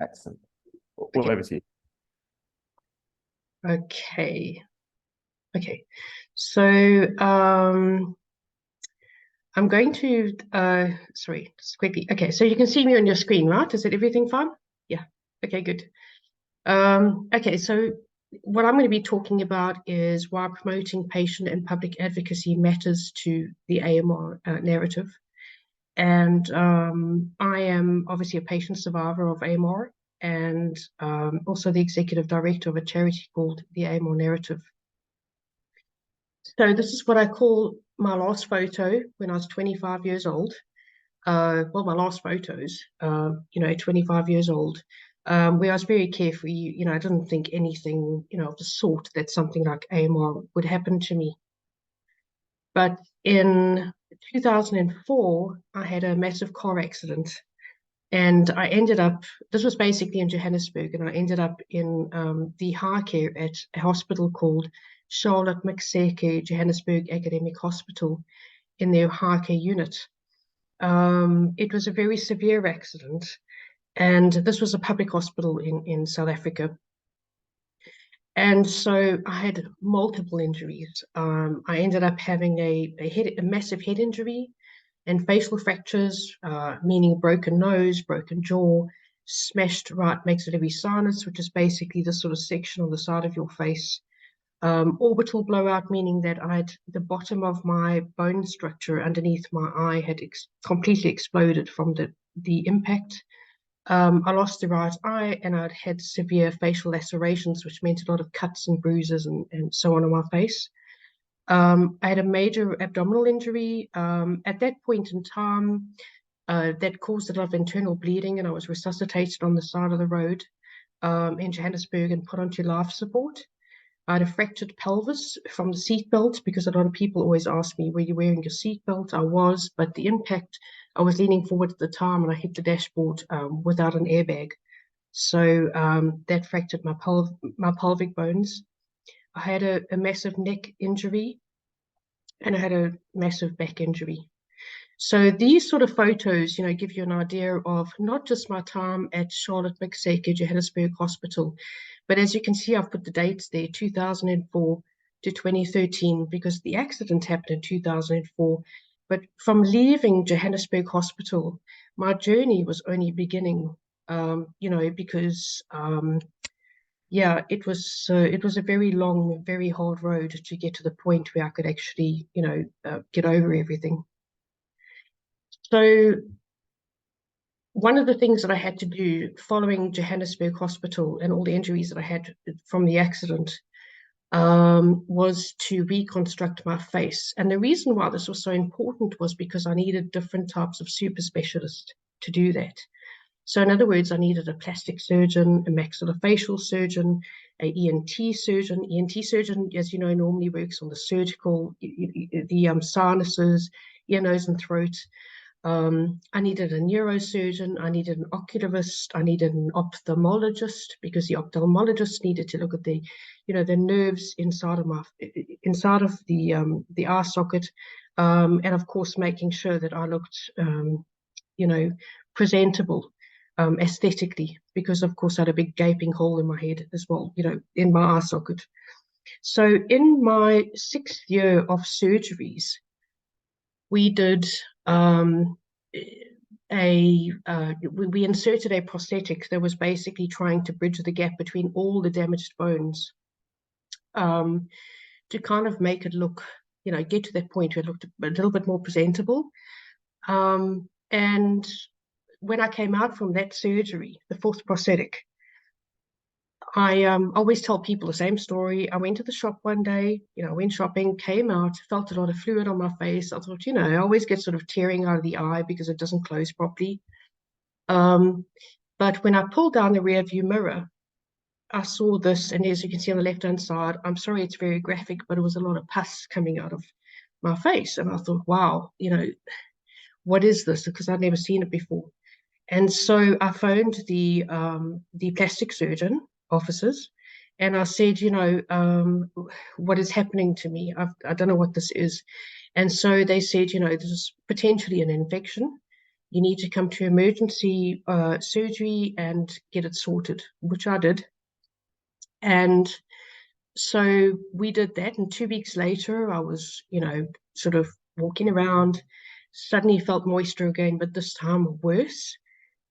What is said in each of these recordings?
Excellent. All Okay. over to you. Okay. Okay. So I'm going to sorry, just quickly. Okay, so you can see me on your screen, right? Is it everything fine? Yeah. Okay, good. Okay, so what I'm going to be talking about is why promoting patient and public advocacy matters to the AMR narrative. And I am obviously a patient survivor of AMR and also the executive director of a charity called the AMR Narrative. So this is what I call my last photo when I was 25 years old. Well, my last photos, 25 years old, where I was very carefree. I didn't think anything, of the sort that something like AMR would happen to me. But in 2004, I had a massive car accident, and I ended up. This was basically in Johannesburg, and I ended up in the high care at a hospital called Charlotte Maxeke Johannesburg Academic Hospital in their high care unit. It was a very severe accident, and this was a public hospital in South Africa. And so I had multiple injuries. I ended up having a massive head injury and facial fractures, meaning a broken nose, broken jaw, smashed right maxillary sinus, which is basically the sort of section on the side of your face. Orbital blowout, meaning that the bottom of my bone structure underneath my eye had completely exploded from the impact. I lost the right eye and I'd had severe facial lacerations, which meant a lot of cuts and bruises and so on my face. I had a major abdominal injury at that point in time that caused a lot of internal bleeding, and I was resuscitated on the side of the road in Johannesburg and put onto life support. I had a fractured pelvis from the seatbelt because a lot of people always ask me, were you wearing your seatbelt? I was, but the impact, I was leaning forward at the time and I hit the dashboard without an airbag. So that fractured my pelvic bones. I had a massive neck injury and I had a massive back injury. So these sort of photos, give you an idea of not just my time at Charlotte Maxeke Johannesburg Hospital, but as you can see, I've put the dates there, 2004 to 2013, because the accident happened in 2004. But from leaving Johannesburg Hospital, my journey was only beginning, because yeah, it was a very long, very hard road to get to the point where I could actually, get over everything. So one of the things that I had to do following Johannesburg Hospital and all the injuries that I had from the accident was to reconstruct my face. And the reason why this was so important was because I needed different types of super specialists to do that. So in other words, I needed a plastic surgeon, a maxillofacial surgeon, a ENT surgeon. ENT surgeon, as you know, normally works on the surgical, the sinuses, ear, nose, and throat. I needed a neurosurgeon, I needed an oculist, I needed an ophthalmologist because the ophthalmologist needed to look at the nerves inside of the eye socket, and of course making sure that I looked, presentable, aesthetically, because of course I had a big gaping hole in my head as well, in my eye socket. So in my 6th year of surgeries, we did we inserted a prosthetic that was basically trying to bridge the gap between all the damaged bones, to kind of make it look, get to that point where it looked a little bit more presentable. And when I came out from that surgery, the 4th prosthetic, I always tell people the same story. I went to the shop one day, went shopping, came out, felt a lot of fluid on my face. I thought, I always get sort of tearing out of the eye because it doesn't close properly. But when I pulled down the rear view mirror, I saw this, and as you can see on the left-hand side, I'm sorry it's very graphic, but it was a lot of pus coming out of my face. And I thought, wow, what is this? Because I'd never seen it before. And so I phoned the plastic surgeon officers, and I said, what is happening to me? I don't know what this is. And so they said, this is potentially an infection. You need to come to emergency surgery and get it sorted, which I did. And so we did that. And 2 weeks later, I was, sort of walking around, suddenly felt moisture again, but this time worse.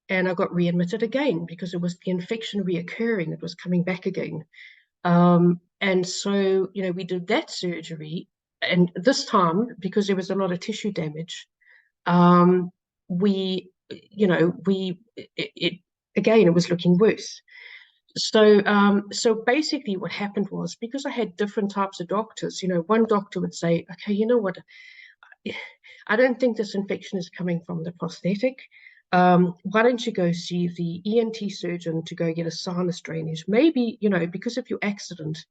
And I got readmitted again because it was the infection reoccurring. It was coming back again. And so, we did that surgery. And this time, because there was a lot of tissue damage, we, again, it was looking worse. So basically what happened was, because I had different types of doctors, one doctor would say, okay, you know what, I don't think this infection is coming from the prosthetic. Why don't you go see the ENT surgeon to go get a sinus drainage? Maybe, because of your accident,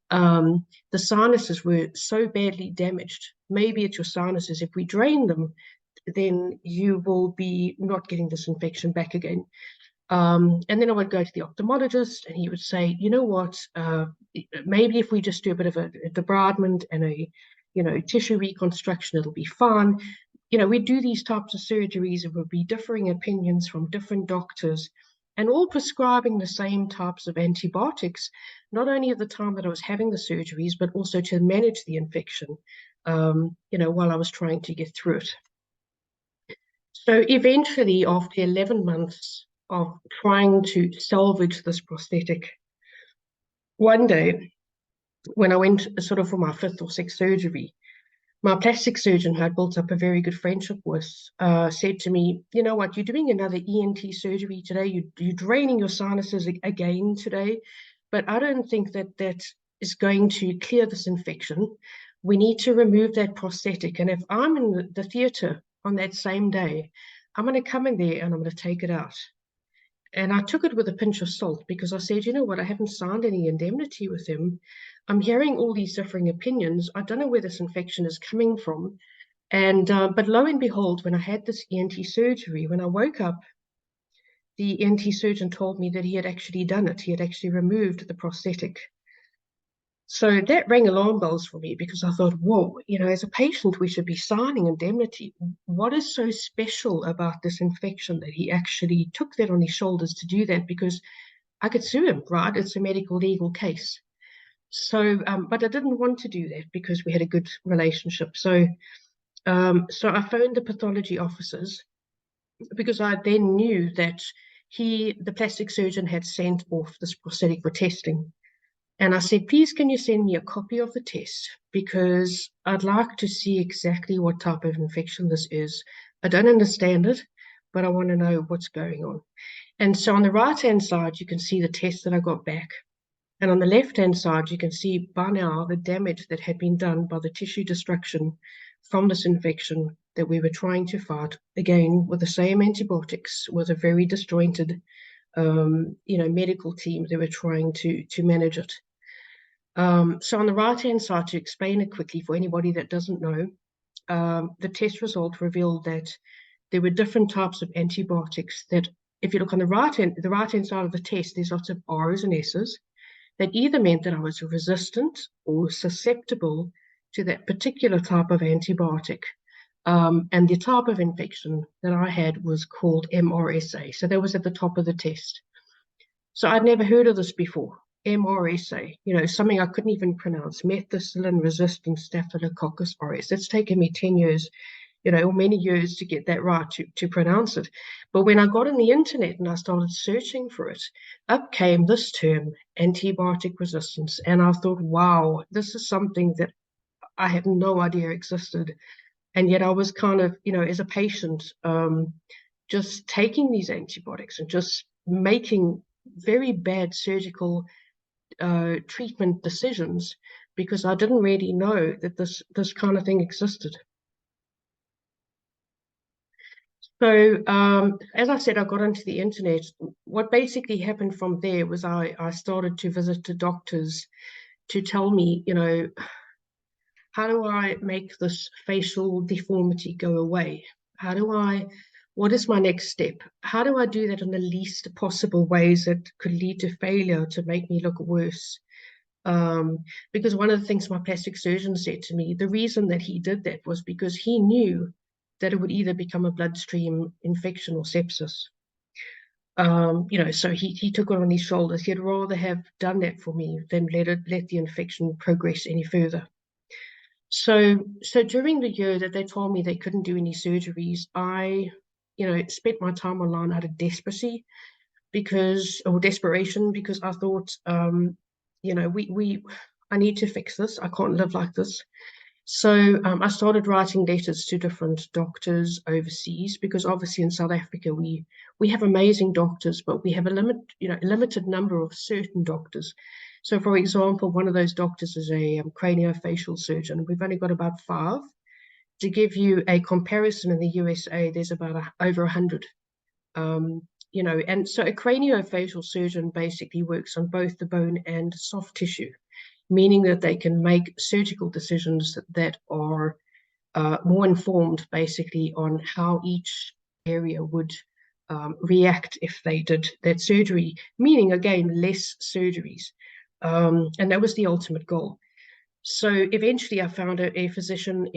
the sinuses were so badly damaged. Maybe it's your sinuses. If we drain them, then you will be not getting this infection back again. And then I would go to the ophthalmologist and he would say, you know what, maybe if we just do a bit of a debridement and a, tissue reconstruction, it'll be fine. We do these types of surgeries and would be differing opinions from different doctors and all prescribing the same types of antibiotics, not only at the time that I was having the surgeries, but also to manage the infection, while I was trying to get through it. So eventually, after 11 months of trying to salvage this prosthetic, one day when I went sort of for my fifth or sixth surgery, my plastic surgeon, who I'd built up a very good friendship with, said to me, you know what, you're doing another ENT surgery today. You're draining your sinuses again today, but I don't think that is going to clear this infection. We need to remove that prosthetic. And if I'm in the theatre on that same day, I'm going to come in there and I'm going to take it out. And I took it with a pinch of salt because I said, you know what, I haven't signed any indemnity with him. I'm hearing all these differing opinions. I don't know where this infection is coming from. And but lo and behold, when I had this ENT surgery, when I woke up, the ENT surgeon told me that he had actually done it. He had actually removed the prosthetic. So that rang alarm bells for me because I thought, whoa, as a patient, we should be signing indemnity. What is so special about this infection that he actually took that on his shoulders to do that? Because I could sue him, right? It's a medical legal case. So, but I didn't want to do that because we had a good relationship. So I phoned the pathology officers because I then knew that the plastic surgeon, had sent off this prosthetic for testing. And I said, please, can you send me a copy of the test? Because I'd like to see exactly what type of infection this is. I don't understand it, but I want to know what's going on. And so on the right-hand side, you can see the test that I got back. And on the left-hand side, you can see by now the damage that had been done by the tissue destruction from this infection that we were trying to fight, again, with the same antibiotics, with a very disjointed, medical team that were trying to manage it. So on the right-hand side, to explain it quickly for anybody that doesn't know, the test result revealed that there were different types of antibiotics that, if you look on the right-hand side of the test, there's lots of R's and S's that either meant that I was resistant or susceptible to that particular type of antibiotic. And the type of infection that I had was called MRSA. So that was at the top of the test. So I'd never heard of this before. MRSA, something I couldn't even pronounce, methicillin-resistant Staphylococcus aureus. It's taken me 10 years, or many years to get that right, to pronounce it. But when I got on the internet and I started searching for it, up came this term, antibiotic resistance. And I thought, wow, this is something that I had no idea existed. And yet I was kind of, as a patient, just taking these antibiotics and just making very bad surgical treatment decisions because I didn't really know that this kind of thing existed. So as I said, I got onto the internet. What basically happened from there was I started to visit the doctors to tell me, how do I make this facial deformity go away? What is my next step? How do I do that in the least possible ways that could lead to failure to make me look worse? Because one of the things my plastic surgeon said to me, the reason that he did that was because he knew that it would either become a bloodstream infection or sepsis. So he took it on his shoulders. He'd rather have done that for me than let the infection progress any further. So during the year that they told me they couldn't do any surgeries, I, spent my time online out of desperation, because I thought, I need to fix this. I can't live like this. So I started writing letters to different doctors overseas, because obviously in South Africa we have amazing doctors, but we have a limited number of certain doctors. So, for example, one of those doctors is a craniofacial surgeon. We've only got about 5. To give you a comparison, in the USA, there's about over 100. And so a craniofacial surgeon basically works on both the bone and soft tissue, meaning that they can make surgical decisions that are more informed basically on how each area would react if they did that surgery, meaning, again, less surgeries. And that was the ultimate goal. So eventually I found a physician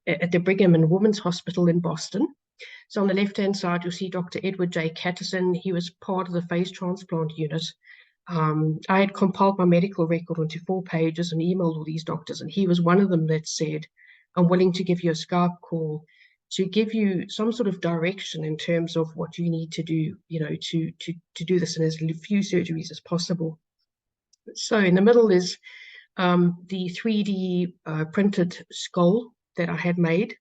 at the Brigham and Women's Hospital in Boston. So on the left-hand side, you'll see Dr. Edward J. Catterson. He was part of the face transplant unit. I had compiled my medical record onto 4 pages and emailed all these doctors, and he was one of them that said, I'm willing to give you a Skype call to give you some sort of direction in terms of what you need to do, to do this in as few surgeries as possible. So in the middle is the 3D printed skull that I had made,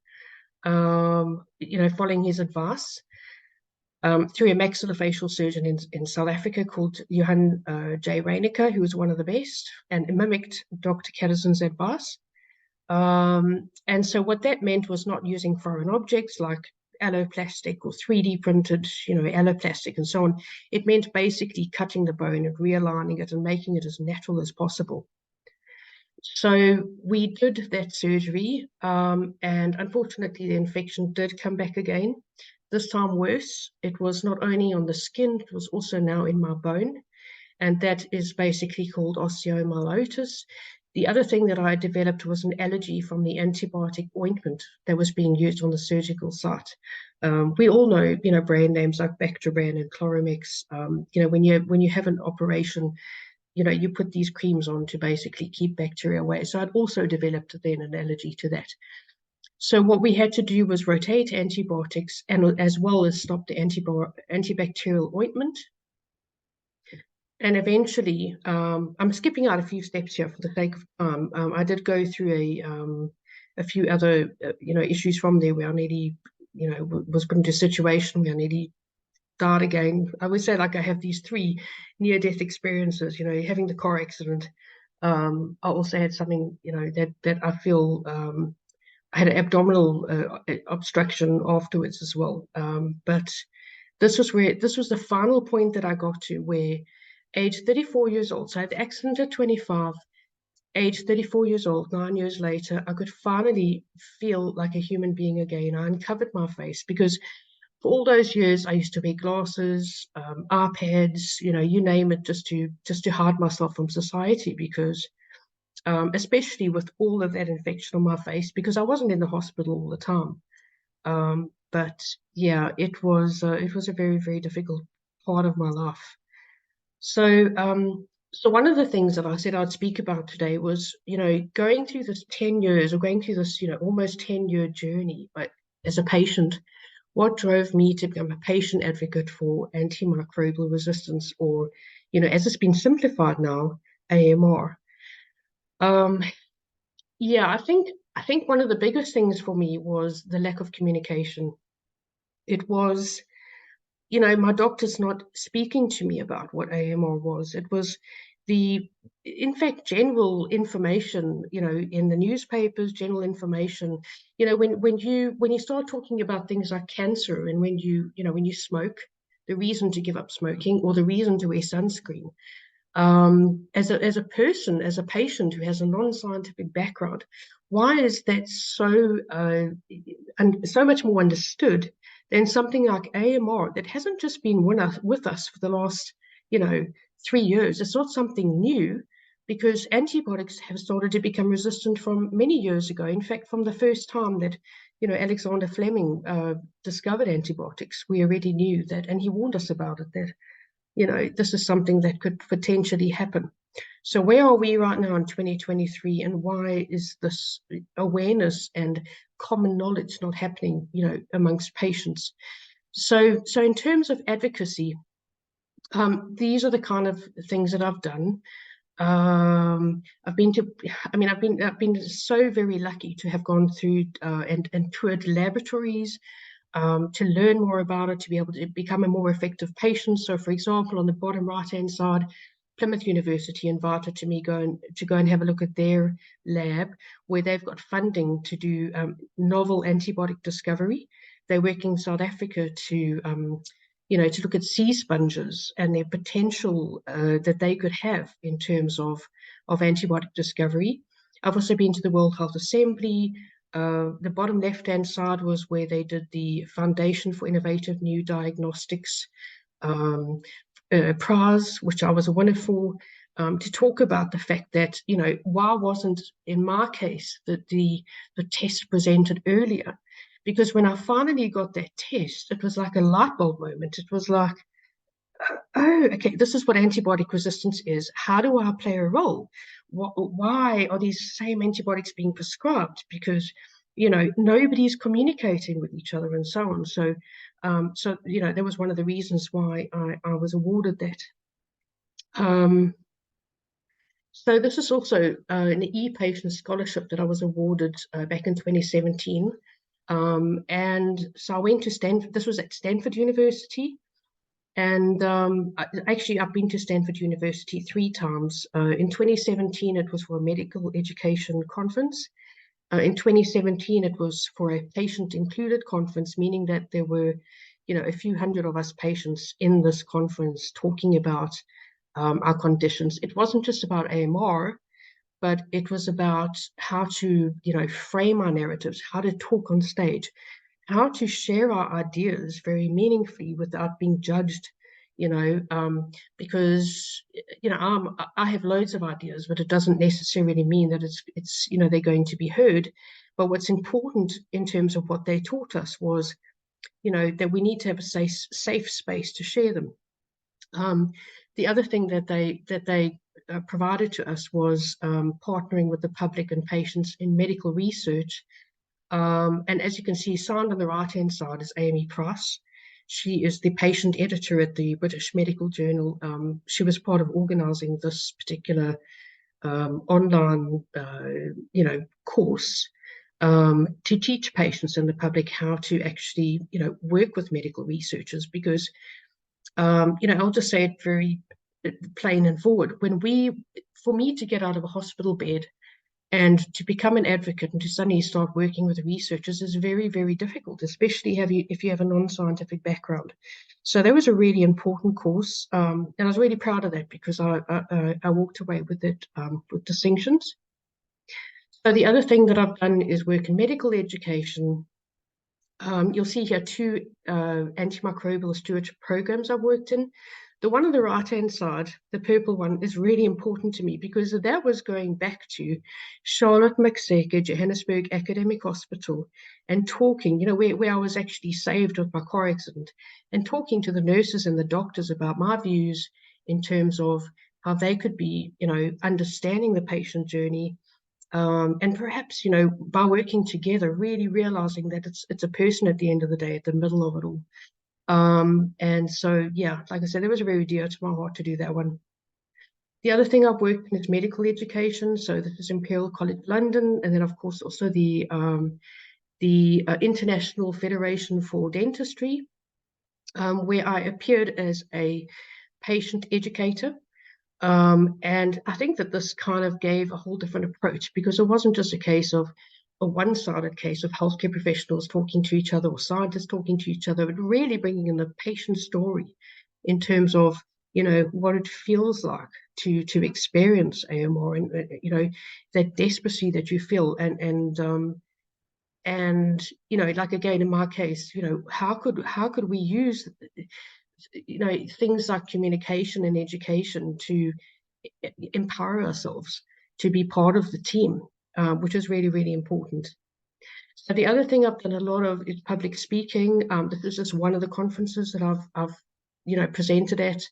following his advice, through a maxillofacial surgeon in South Africa called Johan J. Reinecker, who was one of the best, and mimicked Dr. Catterson's advice. And so what that meant was not using foreign objects like alloplastic or 3D printed, alloplastic and so on. It meant basically cutting the bone and realigning it and making it as natural as possible. So we did that surgery, and unfortunately the infection did come back again, this time worse. It was not only on the skin, it was also now in my bone, and that is basically called osteomyelitis. The other thing that I developed was an allergy from the antibiotic ointment that was being used on the surgical site. We all know, brand names like Bactroban and Chloromex. When you have an operation, you put these creams on to basically keep bacteria away. So I'd also developed then an allergy to that. So what we had to do was rotate antibiotics, and as well as stop the antibacterial ointment. And eventually, I'm skipping out a few steps here for the sake of time. I did go through a few other, issues from there where I nearly, was put into a situation where I nearly died again. I would say, like, I have these 3 near-death experiences, having the car accident. I also had something, that I feel, I had an abdominal obstruction afterwards as well. But this was the final point that I got to, where age 34 years old, so I had the accident at 25, age 34 years old, 9 years later, I could finally feel like a human being again. I uncovered my face, because for all those years I used to wear glasses, iPads, you name it, just to hide myself from society, because especially with all of that infection on my face, because I wasn't in the hospital all the time. But yeah, it was a very, very difficult part of my life. So one of the things that I said I'd speak about today was, going through this 10 years, or going through this, almost 10-year journey, but as a patient, what drove me to become a patient advocate for antimicrobial resistance, or, as it's been simplified now, AMR. Yeah, I think one of the biggest things for me was the lack of communication. It was, my doctors not speaking to me about what AMR was. It was in fact, general information, in the newspapers, general information, when you start talking about things like cancer, and when you smoke, the reason to give up smoking, or the reason to wear sunscreen. As a person, as a patient who has a non-scientific background, why is that so much more understood than something like AMR that hasn't just been with us for the last 3 years? It's not something new, because antibiotics have started to become resistant from many years ago. In fact, from the first time that Alexander Fleming discovered antibiotics, we already knew that, and he warned us about it, that, this is something that could potentially happen. So where are we right now in 2023, and why is this awareness and common knowledge not happening, amongst patients? So in terms of advocacy, these are the kind of things that I've done. I've been so very lucky to have gone through and toured laboratories, to learn more about it, to be able to become a more effective patient. So, for example, on the bottom right-hand side, Plymouth University invited to me to go and have a look at their lab, where they've got funding to do novel antibiotic discovery. They're working in South Africa to look at sea sponges and their potential that they could have in terms of antibiotic discovery. I've also been to the World Health Assembly. The bottom left-hand side was where they did the Foundation for Innovative New Diagnostics prize, which I was a winner for, to talk about the fact that, why wasn't, in my case, that the test presented earlier? Because when I finally got that test, it was like a light bulb moment. It was like, oh, okay, this is what antibiotic resistance is. How do I play a role? Why are these same antibiotics being prescribed? Because, nobody's communicating with each other and so on. So, that was one of the reasons why I was awarded that. So this is also an e-patient scholarship that I was awarded back in 2017. And so I went to Stanford. This was at Stanford University. And I've been to Stanford University 3 times. In 2017, it was for a medical education conference. In 2017, it was for a patient-included conference, meaning that there were, a few hundred of us patients in this conference talking about our conditions. It wasn't just about AMR, but it was about how to, frame our narratives, how to talk on stage, how to share our ideas very meaningfully without being judged, because, I have loads of ideas, but it doesn't necessarily mean that it's they're going to be heard. But what's important in terms of what they taught us was, that we need to have a safe space to share them. The other thing that they provided to us was partnering with the public and patients in medical research. And as you can see, signed on the right-hand side is Amy Price. She is the patient editor at the British Medical Journal. She was part of organizing this particular online, course to teach patients and the public how to actually, work with medical researchers. Because, I'll just say it very plain and forward. For me to get out of a hospital bed and to become an advocate and to suddenly start working with researchers is very, very difficult, especially if you have a non-scientific background. So that was a really important course, and I was really proud of that, because I walked away with it with distinctions. So the other thing that I've done is work in medical education. You'll see here 2 antimicrobial stewardship programs I've worked in. The one on the right-hand side, the purple one, is really important to me, because that was going back to Charlotte Maxeke, Johannesburg Academic Hospital, and talking, where I was actually saved with my car accident, and talking to the nurses and the doctors about my views in terms of how they could be, understanding the patient journey, and perhaps, by working together, really realizing that it's a person at the end of the day, at the middle of it all. And so, yeah, like I said, it was very dear to my heart to do that one. The other thing I've worked in is medical education. So this is Imperial College London, and then of course also the International Federation for Dentistry, where I appeared as a patient educator. And I think that this kind of gave a whole different approach, because it wasn't just a one-sided case of healthcare professionals talking to each other or scientists talking to each other, but really bringing in the patient story in terms of, what it feels like to experience AMR, and, that desperation that you feel. And like, again, in my case, how could we use things like communication and education to empower ourselves to be part of the team, which is really, really important. So the other thing I've done a lot of is public speaking. This is just one of the conferences that I've presented at.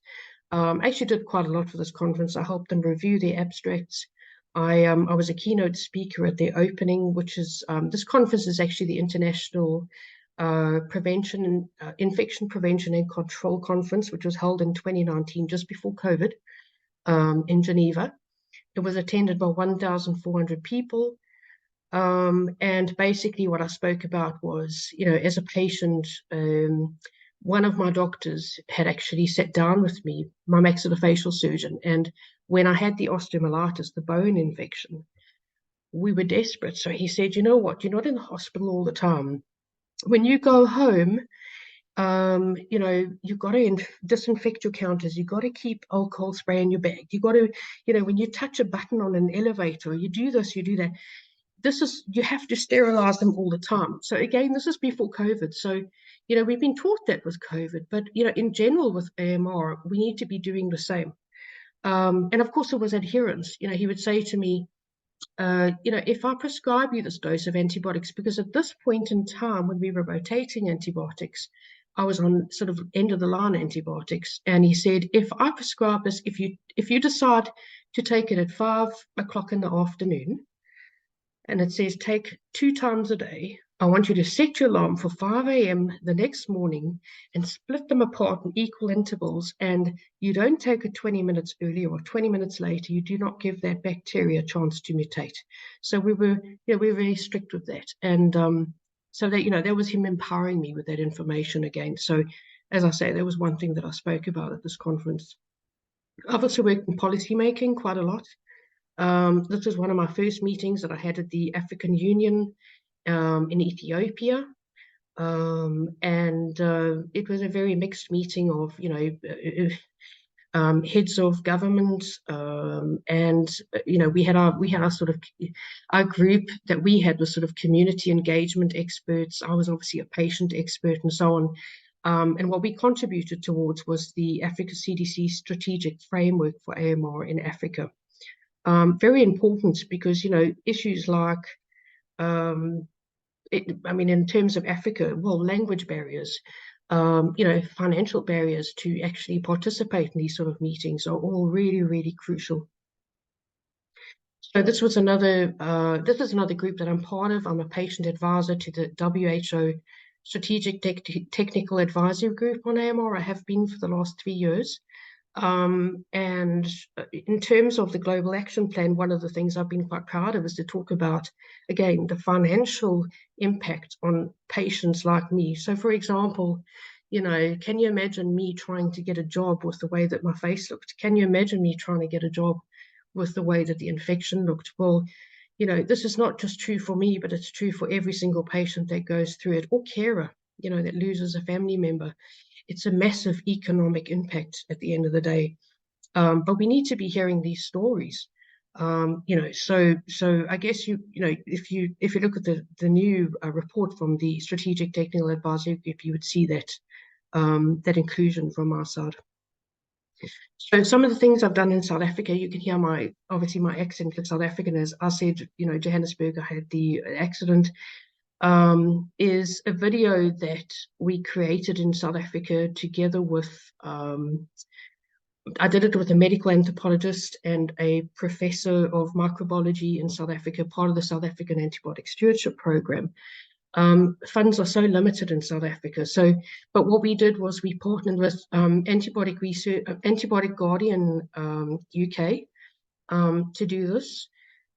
I actually did quite a lot for this conference. I helped them review their abstracts. I was a keynote speaker at their opening, which is this conference is actually the International Infection Prevention and Control Conference, which was held in 2019, just before COVID, in Geneva. It was attended by 1,400 people. And basically, what I spoke about was, as a patient, one of my doctors had actually sat down with me, my maxillofacial surgeon, and when I had the osteomyelitis, the bone infection, we were desperate. So he said, you know what, you're not in the hospital all the time. When you go home, you've got to disinfect your counters. You've got to keep alcohol spray in your bag. You've got to, when you touch a button on an elevator, you do this, you do that. You have to sterilize them all the time. So again, this is before COVID. So, we've been taught that with COVID, but, in general with AMR, we need to be doing the same. And of course, there was adherence. He would say to me, if I prescribe you this dose of antibiotics, because at this point in time, when we were rotating antibiotics, I was on sort of end of the line antibiotics. And he said, if I prescribe this, if you decide to take it at 5 o'clock in the afternoon, and it says take 2 times a day, I want you to set your alarm for 5 a.m. the next morning and split them apart in equal intervals. And you don't take it 20 minutes earlier or 20 minutes later. You do not give that bacteria a chance to mutate. So we were very strict with that. And so that was him empowering me with that information again. So as I say, that was one thing that I spoke about at this conference. I've also worked in policy making quite a lot. This was one of my first meetings that I had at the African Union in Ethiopia. And it was a very mixed meeting of, heads of government, and we had our sort of our group that we had was sort of community engagement experts. I was obviously a patient expert and so on. And what we contributed towards was the Africa CDC strategic framework for AMR in Africa. Very important because issues like in terms of Africa, well, language barriers, financial barriers to actually participate in these sort of meetings are all really, really crucial. So this is another group that I'm part of. I'm a patient advisor to the WHO Strategic Technical Advisory Group on AMR. I have been for the last 3 years. And in terms of the Global Action Plan, one of the things I've been quite proud of is to talk about, again, the financial impact on patients like me. So, for example, can you imagine me trying to get a job with the way that my face looked? Can you imagine me trying to get a job with the way that the infection looked? Well, this is not just true for me, but it's true for every single patient that goes through it, or carer, that loses a family member. It's a massive economic impact at the end of the day. But we need to be hearing these stories. So I guess if you look at the new report from the Strategic Technical Advisory Group, you would see that that inclusion from our side. So some of the things I've done in South Africa, you can hear obviously my accent is South African. As I said, Johannesburg, I had the accident. Is a video that we created in South Africa together with, I did it with a medical anthropologist and a professor of microbiology in South Africa, part of the South African Antibiotic Stewardship Program. Funds are so limited in South Africa. But what we did was we partnered with Antibiotic Guardian UK to do this.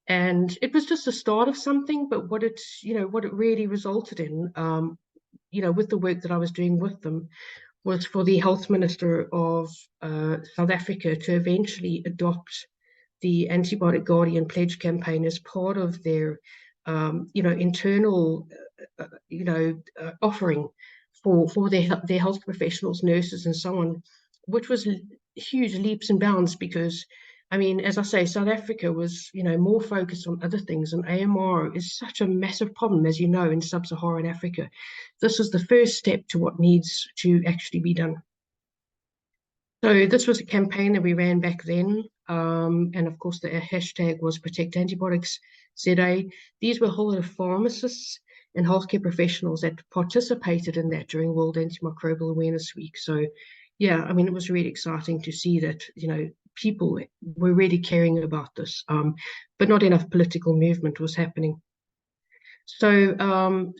And it was just the start of something, but what it really resulted in, with the work that I was doing with them, was for the health minister of South Africa to eventually adopt the Antibiotic Guardian Pledge campaign as part of their, internal, offering for their health professionals, nurses, and so on, which was huge leaps and bounds because, as I say, South Africa was, more focused on other things, and AMR is such a massive problem, as you know, in sub-Saharan Africa. This is the first step to what needs to actually be done. So this was a campaign that we ran back then, and of course the hashtag was Protect Antibiotics ZA. These were a whole lot of pharmacists and healthcare professionals that participated in that during World Antimicrobial Awareness Week. So, yeah, I mean, it was really exciting to see that, people were really caring about this, but not enough political movement was happening. So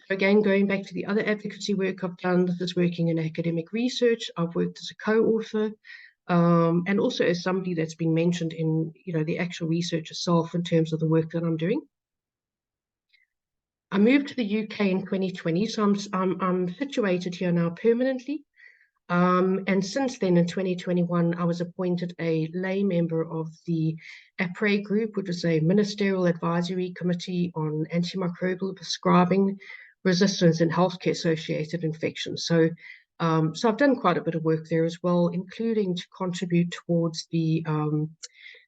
again, going back to the other advocacy work I've done, this is working in academic research. I've worked as a co-author, and also as somebody that's been mentioned in, the actual research itself in terms of the work that I'm doing. I moved to the UK in 2020, so I'm situated here now permanently. And since then, in 2021, I was appointed a lay member of the APRE group, which is a ministerial advisory committee on antimicrobial prescribing, resistance, and healthcare-associated infections. So I've done quite a bit of work there as well, including to contribute towards the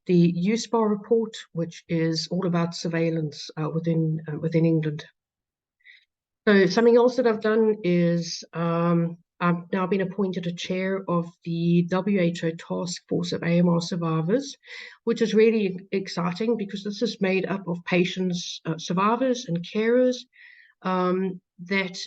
WAAW report, which is all about surveillance within England. So something else that I've done is I've now been appointed a chair of the WHO Task Force of AMR Survivors, which is really exciting because this is made up of patients, survivors and carers that,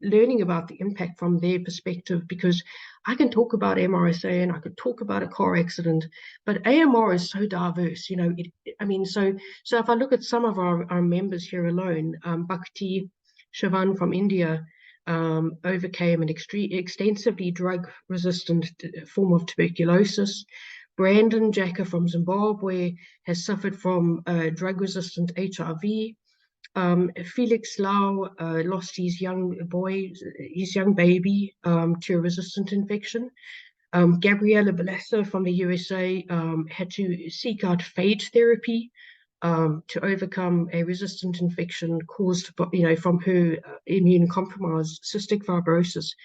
learning about the impact from their perspective, because I can talk about MRSA and I could talk about a car accident, but AMR is so diverse, so if I look at some of our members here alone, Bhakti Shivan from India overcame an extensively drug-resistant form of tuberculosis. Brandon Jacka from Zimbabwe has suffered from drug-resistant HIV. Felix Lau lost his young baby to a resistant infection. Gabriella Balasso from the USA had to seek out phage therapy to overcome a resistant infection caused, from her immune-compromised cystic fibrosis.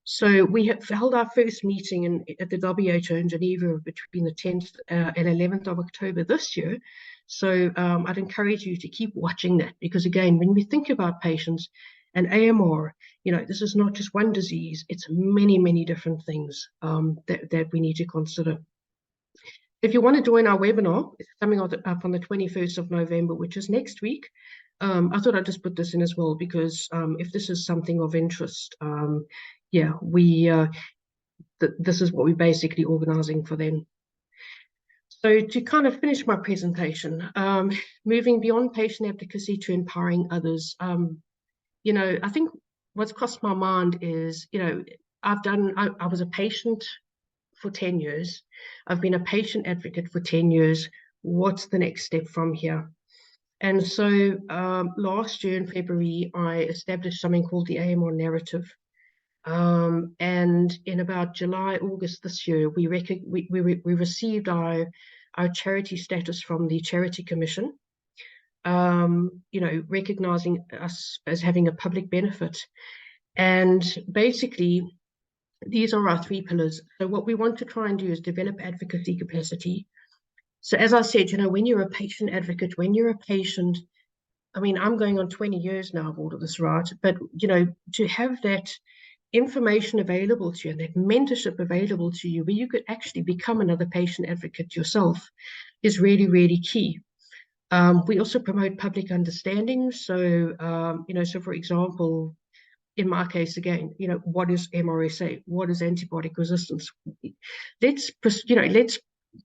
So we have held our first meeting at the WHO in Geneva between the 10th and 11th of October this year. So I'd encourage you to keep watching that, because again, when we think about patients and AMR, this is not just one disease, it's many, many different things that we need to consider. If you want to join our webinar, it's coming up on the 21st of November, which is next week. I thought I'd just put this in as well, because if this is something of interest, this is what we're basically organizing for them. So to kind of finish my presentation, moving beyond patient advocacy to empowering others, I think what's crossed my mind is, I was a patient for 10 years. I've been a patient advocate for 10 years. What's the next step from here? And so last year in February, I established something called the AMR narrative. And in about July, August this year, we received our charity status from the Charity Commission, recognizing us as having a public benefit. And basically, these are our three pillars. So what we want to try and do is develop advocacy capacity. So as I said, when you're a patient advocate, when you're a patient, I'm going on 20 years now of all of this, right? But, to have that information available to you and that mentorship available to you where you could actually become another patient advocate yourself is really, really key. We also promote public understanding. So, so for example, in my case, again, what is MRSA? What is antibiotic resistance? Let's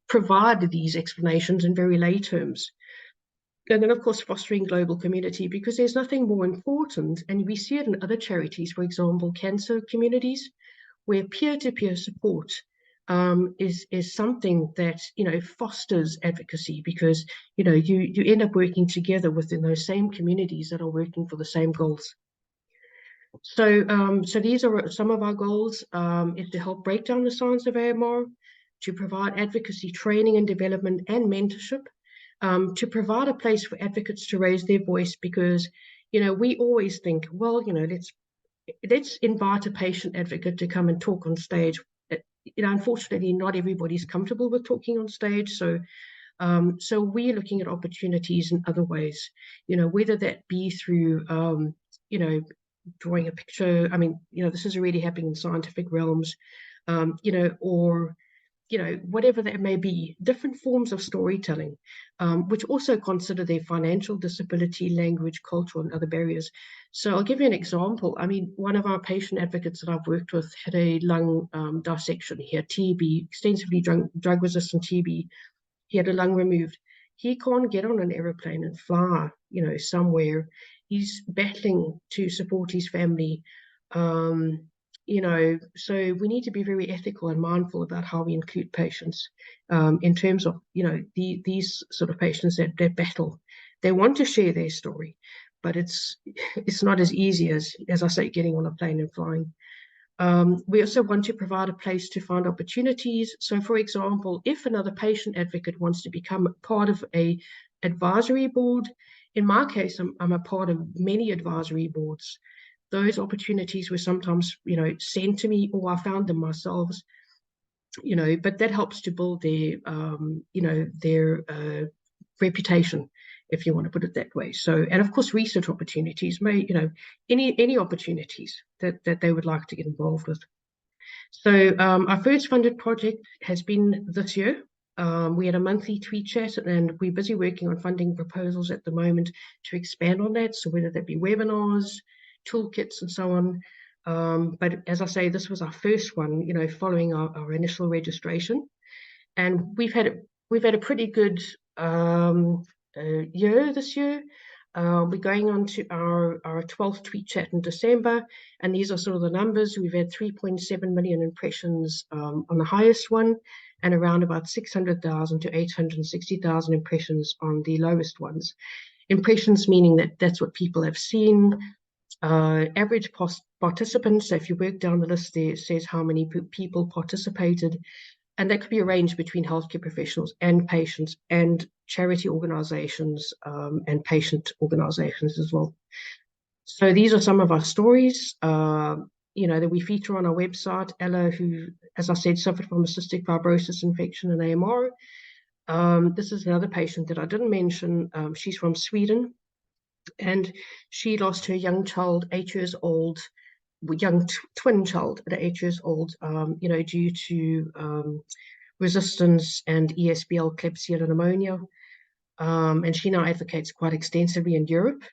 provide these explanations in very lay terms. And then, of course, fostering global community, because there's nothing more important, and we see it in other charities, for example, cancer communities, where peer-to-peer support is something that, fosters advocacy, because, you end up working together within those same communities that are working for the same goals. So, so these are some of our goals, is to help break down the science of AMR, to provide advocacy training and development and mentorship, to provide a place for advocates to raise their voice, because, we always think, well, let's invite a patient advocate to come and talk on stage. Unfortunately, not everybody's comfortable with talking on stage. So, so we're looking at opportunities in other ways, whether that be through, drawing a picture. This is already happening in scientific realms, or whatever that may be, different forms of storytelling, which also consider their financial disability, language, cultural, and other barriers. So I'll give you an example. I mean, one of our patient advocates that I've worked with had a lung dissection. He had TB, extensively drug-resistant TB. He had a lung removed. He can't get on an aeroplane and fly, somewhere. He's battling to support his family. So we need to be very ethical and mindful about how we include patients in terms of, these sort of patients that battle. They want to share their story, but it's not as easy as I say, getting on a plane and flying. We also want to provide a place to find opportunities. So, for example, if another patient advocate wants to become part of a advisory board, in my case, I'm a part of many advisory boards. Those opportunities were sometimes, sent to me, or I found them myself. But that helps to build their reputation, if you want to put it that way. So, and of course, research opportunities any opportunities that they would like to get involved with. So, our first funded project has been this year. We had a monthly tweet chat, and we're busy working on funding proposals at the moment to expand on that. So, whether that be webinars, toolkits, and so on. But as I say, this was our first one, following our initial registration, and we've had a pretty good year this year. We're going on to our 12th tweet chat in December, and these are sort of the numbers. We've had 3.7 million impressions on the highest one, and around about 600,000 to 860,000 impressions on the lowest ones. Impressions meaning that's what people have seen. Average participants, so if you work down the list there, it says how many people participated. And that could be a range between healthcare professionals and patients and charity organizations and patient organizations as well. So these are some of our stories, that we feature on our website. Ella, who, as I said, suffered from a cystic fibrosis infection and AMR. This is another patient that I didn't mention. She's from Sweden, and she lost her young child, 8 years old, young twin child at 8 years old, due to resistance and ESBL, Klebsiella pneumonia. And she now advocates quite extensively in Europe.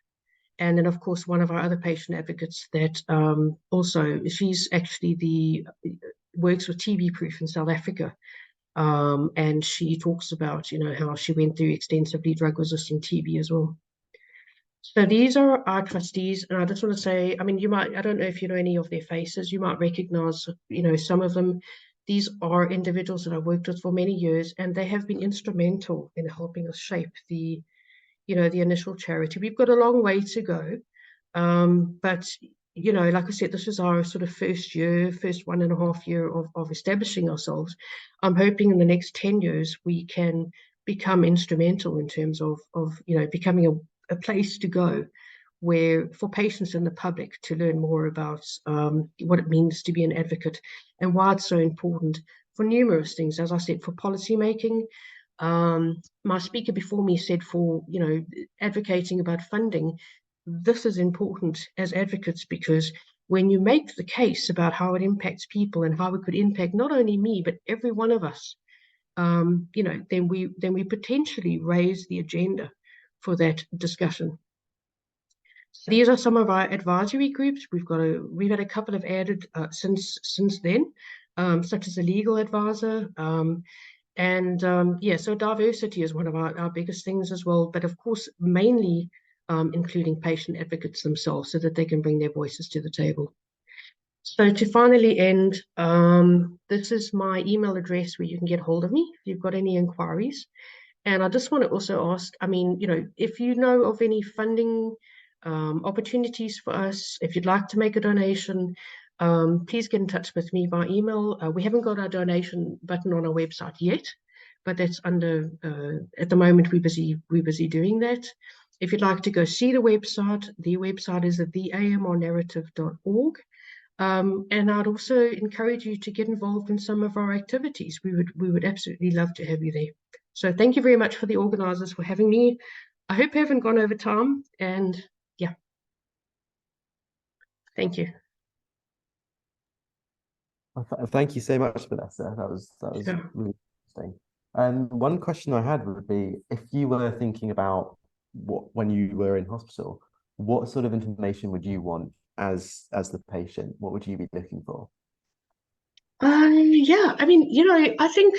And then, of course, one of our other patient advocates that also, she's actually works with TB Proof in South Africa. And she talks about, how she went through extensively drug-resistant TB as well. So these are our trustees, and I just want to say, I mean, I don't know if you know any of their faces, you might recognize, some of them. These are individuals that I've worked with for many years, and they have been instrumental in helping us shape the initial charity. We've got a long way to go, but, like I said, this is our sort of first 1.5 year of establishing ourselves. I'm hoping in the next 10 years we can become instrumental in terms of becoming a place to go for patients and the public to learn more about what it means to be an advocate and why it's so important for numerous things. As I said, for policy making. My speaker before me said for, advocating about funding, this is important as advocates, because when you make the case about how it impacts people and how it could impact not only me, but every one of us, then we potentially raise the agenda for that discussion. So these are some of our advisory groups. We've had a couple of added since then, such as a legal advisor. So diversity is one of our biggest things as well, but of course, mainly including patient advocates themselves so that they can bring their voices to the table. So to finally end, this is my email address where you can get hold of me if you've got any inquiries. And I just want to also ask, I mean, if you know of any funding opportunities for us, if you'd like to make a donation, please get in touch with me by email. We haven't got our donation button on our website yet, but that's under, at the moment, we're busy doing that. If you'd like to go see the website is at theamrnarrative.org. And I'd also encourage you to get involved in some of our activities. We would absolutely love to have you there. So thank you very much for the organisers for having me. I hope I haven't gone over time, and yeah, thank you. Well, thank you so much, Vanessa. That was Yeah. really interesting. One question I had would be if you were thinking about what when you were in hospital, what sort of information would you want as the patient? What would you be looking for? Yeah, I mean, I think,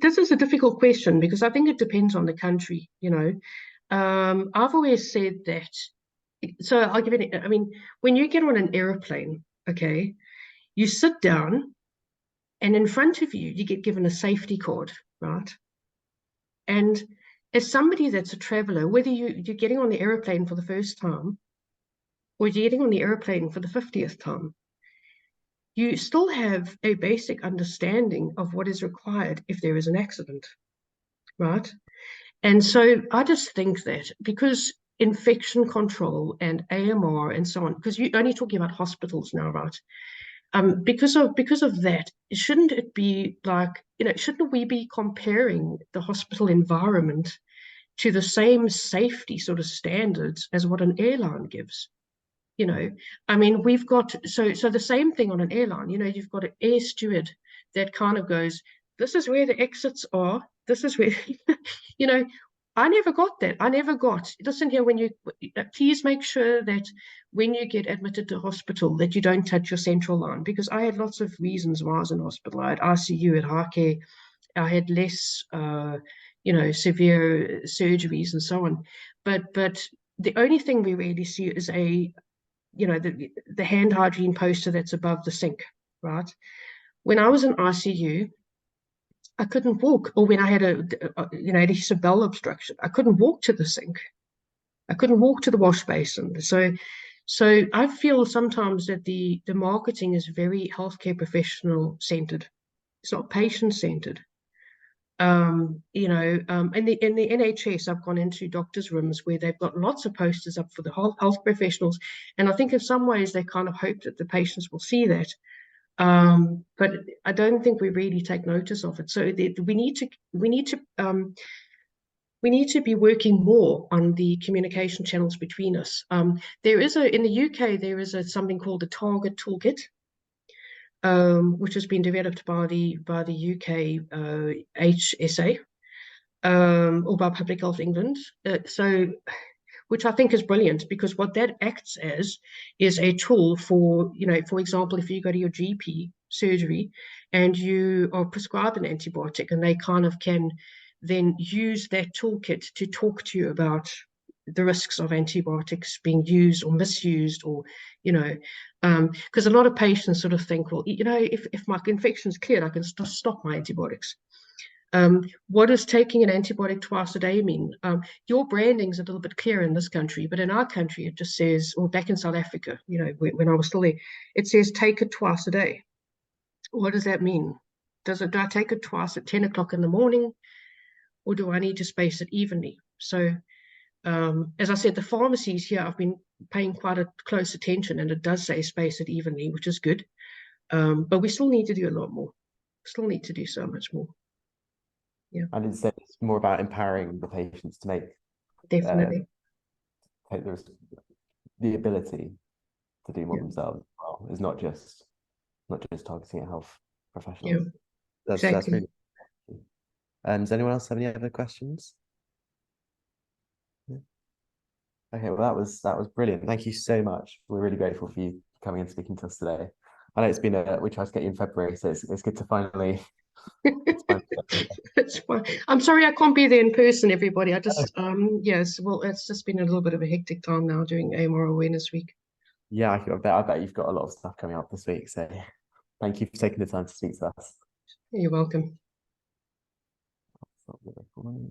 this is a difficult question because I think it depends on the country. I've always said that, so I'll give it, I mean, when you get on an airplane, okay, you sit down and in front of you, you get given a safety card, right? And as somebody that's a traveler, whether you're getting on the airplane for the first time or you're getting on the airplane for the 50th time, you still have a basic understanding of what is required if there is an accident, right? And so I just think that because infection control and AMR and so on, because you're only talking about hospitals now, right? Because of that, shouldn't it be like, shouldn't we be comparing the hospital environment to the same safety sort of standards as what an airline gives? you know I mean, we've got, so the same thing on an airline. You've got an air steward that kind of goes, this is where the exits are, this is where you know I never got that. I never got, listen here, when you please make sure that when you get admitted to hospital that you don't touch your central line, because I had lots of reasons why I was in hospital. I had ICU, at high care, I had less severe surgeries and so on. But the only thing we really see is the hand hygiene poster that's above the sink, right? When I was in ICU, I couldn't walk, or when I had adhesive bowel obstruction, I couldn't walk to the sink. I couldn't walk to the wash basin. So I feel sometimes that the marketing is very healthcare professional centered. It's not patient centered. In the NHS, I've gone into doctors' rooms where they've got lots of posters up for the whole health professionals, and I think in some ways they kind of hope that the patients will see that. But I don't think we really take notice of it. So we need to be working more on the communication channels between us. There is in the UK there is something called the Target Toolkit, which has been developed by the UK HSA, or by Public Health England. Which I think is brilliant, because what that acts as is a tool for, for example, if you go to your GP surgery and you are prescribed an antibiotic, and they kind of can then use that toolkit to talk to you about the risks of antibiotics being used or misused, or, because a lot of patients sort of think, well, if my infection's cleared, I can stop my antibiotics. What does taking an antibiotic twice a day mean? Your branding's a little bit clearer in this country, but in our country, it just says, or back in South Africa, when I was still there, it says take it twice a day. What does that mean? Do I take it twice at 10 o'clock in the morning, or do I need to space it evenly? So, as I said, the pharmacies here, I've been paying quite a close attention, and it does say space it evenly, which is good. But we still need to do a lot more. Still need to do so much more. Yeah, And instead, it's more about empowering the patients to uh, definitely. take the ability to do more Yeah, themselves as well. It's not just targeting at health yeah, professionals. That's exactly. really. Does anyone else have any other questions? Yeah. Okay, well that was brilliant. Thank you so much. We're really grateful for you coming and speaking to us today. I know we tried to get you in February, so it's good to finally. It's finally It's fine. I'm sorry I can't be there in person, everybody. Yes, well, it's just been a little bit of a hectic time now doing AMR Awareness Week. Yeah, I bet you've got a lot of stuff coming up this week. So thank you for taking the time to speak to us. You're welcome. Stop the recording.